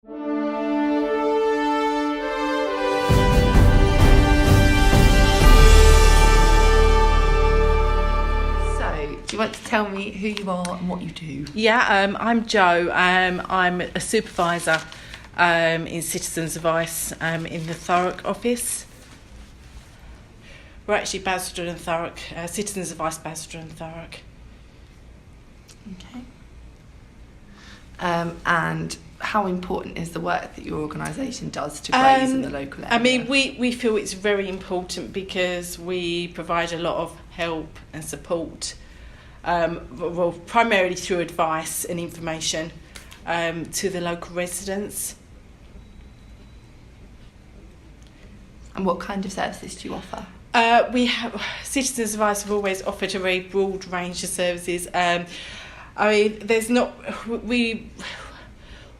Do you want to tell me who you are and what you do? Yeah, I'm Jo. I'm a supervisor in Citizens Advice in the Thurrock office. We're actually Basildon and Thurrock, Citizens Advice Basildon and Thurrock. Okay. And how important is the work that your organisation does to graze in the local area? I mean, we feel it's very important because we provide a lot of help and support, primarily through advice and information to the local residents. And what kind of services do you offer? We have Citizens Advice have always offered a very broad range of services. I mean,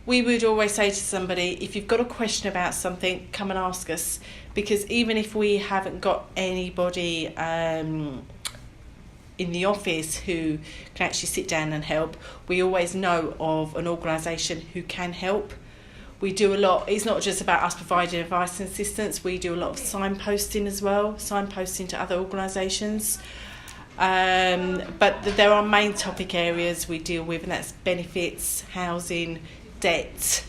we would always say to somebody, if you've got a question about something, come and ask us, because even if we haven't got anybody in the office who can actually sit down and help, we always know of an organisation who can help. We do a lot, it's not just about us providing advice and assistance, we do a lot of signposting as well, signposting to other organisations. But there are main topic areas we deal with, and that's benefits, housing, debt,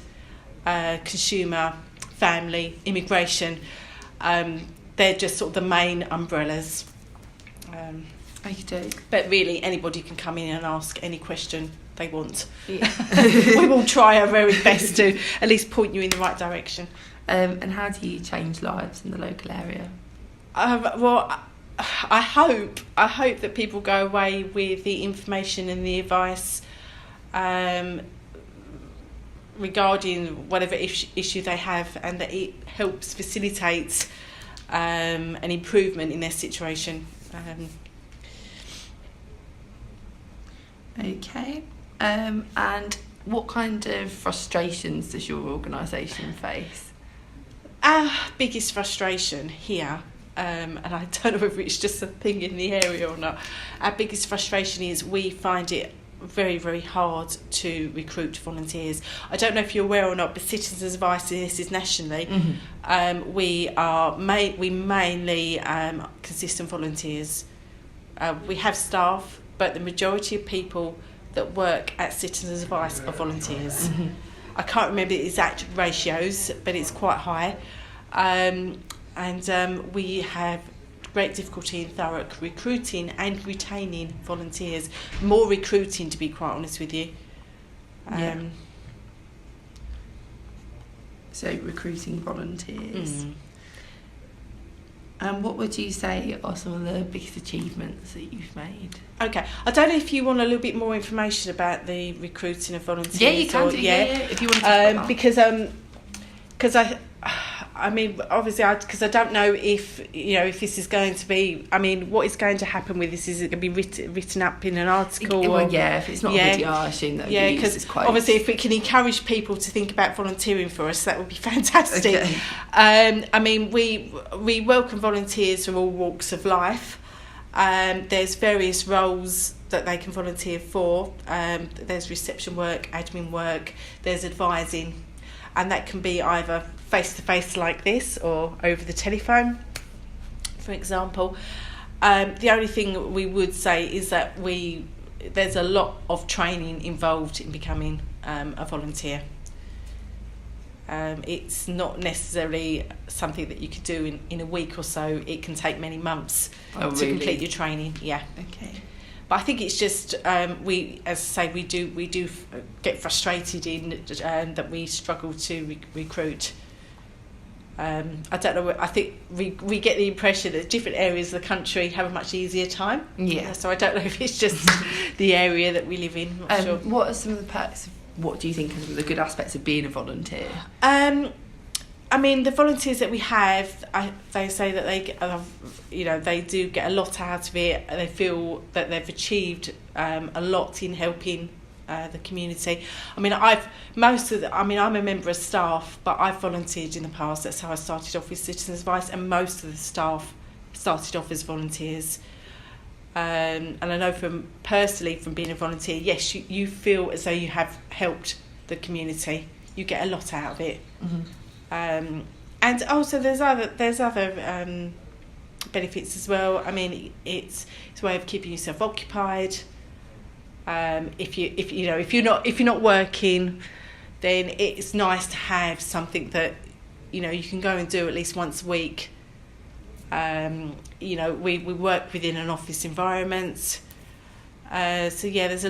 consumer, family, immigration. They're just sort of the main umbrellas. But really, anybody can come in and ask any question they want. Yeah. We will try our very best to at least point you in the right direction. And how do you change lives in the local area? Well, I hope that people go away with the information and the advice regarding whatever issue they have, and that it helps facilitate an improvement in their situation. Okay. And what kind of frustrations does your organisation face? Our biggest frustration here, and I don't know whether it's just a thing in the area or not, our biggest frustration is we find it very, very hard to recruit volunteers. I don't know if you're aware or not, but Citizens Advice, this is nationally, we mainly consist of volunteers. We have staff, but the majority of people that work at Citizens Advice are volunteers. Mm-hmm. I can't remember the exact ratios, but it's quite high. And we have great difficulty in Thurrock recruiting and retaining volunteers. More recruiting, to be quite honest with you. So recruiting volunteers. And what would you say are some of the biggest achievements that you've made? Okay, I don't know if you want a little bit more information about the recruiting of volunteers. Yeah, you can do. Yeah, if you want to talk about that. Because I mean, obviously, because I don't know if this is going to be. I mean, what is going to happen with this? Is it going to be written up in an article? Well, if it's not a video, I assume that. Yeah, because obviously, if we can encourage people to think about volunteering for us, that would be fantastic. Okay. I mean, we welcome volunteers from all walks of life. There's various roles that they can volunteer for. There's reception work, admin work. There's advising, and that can be either face-to-face like this or over the telephone, for example. The only thing we would say is that there's a lot of training involved in becoming a volunteer. It's not necessarily something that you could do in a week or so. It can take many months to complete your training. Yeah. Okay. But I think it's just we do get frustrated in that we struggle to recruit. I don't know. I think we get the impression that different areas of the country have a much easier time. Yeah. So I don't know if it's just the area that we live in. I'm not sure. What are some of the perks? What do you think are the good aspects of being a volunteer? I mean, the volunteers that we have, they say that they do get a lot out of it. They feel that they've achieved a lot in helping the community. I mean, I'm a member of staff, but I've volunteered in the past. That's how I started off with Citizens Advice, and most of the staff started off as volunteers. And I know personally from being a volunteer, yes, you feel as though you have helped the community. you get a lot out of it. Mm-hmm. And also there's other benefits as well. I mean, it's a way of keeping yourself occupied. If you're not working, then it's nice to have something that you can go and do at least once a week. We work within an office environment, so yeah, there's a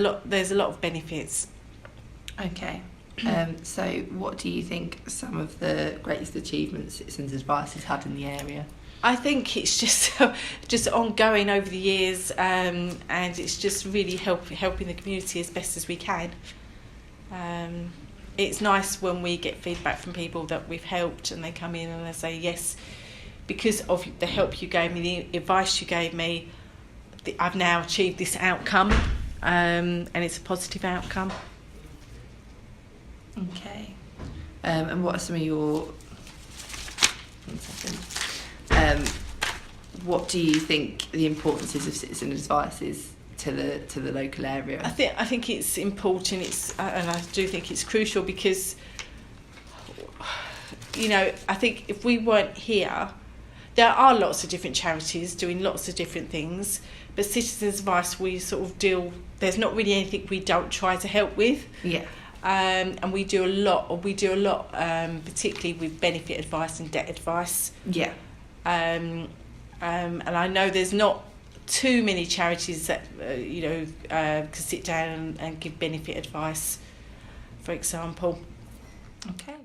lot of benefits. Okay. So what do you think some of the greatest achievements Citizens Advice has had in the area? I think it's just ongoing over the years, and it's just really helping the community as best as we can. It's nice when we get feedback from people that we've helped and they come in and they say, yes, because of the help you gave me, the advice you gave me, I've now achieved this outcome, and it's a positive outcome. Okay. And what are some of your... One second. What do you think the importance is of citizen advice is to the local area? I think it's important. And I do think it's crucial because I think if we weren't here, there are lots of different charities doing lots of different things, but Citizens Advice, we sort of there's not really anything we don't try to help with. Yeah. And we do a lot, particularly with benefit advice and debt advice. Yeah. And I know there's not too many charities that can sit down and give benefit advice, for example. Okay.